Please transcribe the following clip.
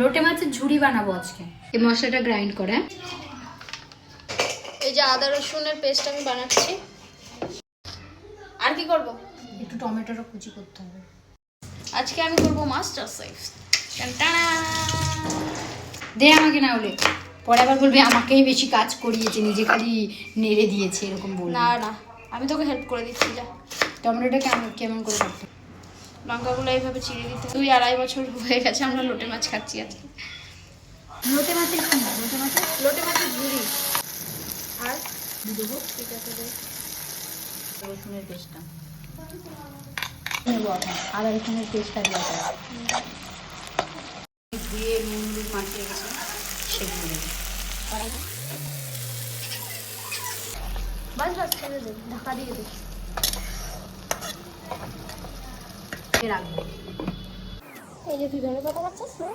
লোটে মাছের ঝুড়ি বানাবো আজকে। এই মশলাটা গ্রাইন্ড করে, এই যে আদা রসুনের পেস্ট আমি বানাচ্ছি। আর কি করব? একটু টমেটোরও কুচি করতে হবে। আজকে আমি করব মাস্টার শেফ। দে আমাকে, না হলে পরে আবার বলবে আমাকেই বেশি কাজ করিয়েছে, নিজে খালি নেড়ে দিয়েছে, এরকম বলবে। না না, আমি তোকে হেল্প করে দিচ্ছি। যা, টমেটোটা কেমন কেমন করে কাটতে? লঙ্কাগুলো এইভাবে চিড়ে দিতে। 2-2.5 বছর হয়ে গেছে আমরা লোটে মাছ খাচ্ছি আজকে। লোটে মাছের কি? লোটে মাছের ঝুড়ি। আর দেবো, ঠিক আছে দে। রসুনের পেস্টটা নেবো এখন, আদা রসুনের পেস্টটা দেওয়া যায়। ধুয়ে নুন হলুদ মাখিয়ে গেছে, সেগুলো দেবো। বাস বাস, ছেড়ে দে, ঢাকা দিয়ে দে। রাখবো। এই যে তুই ধরে কথা বলছিস না?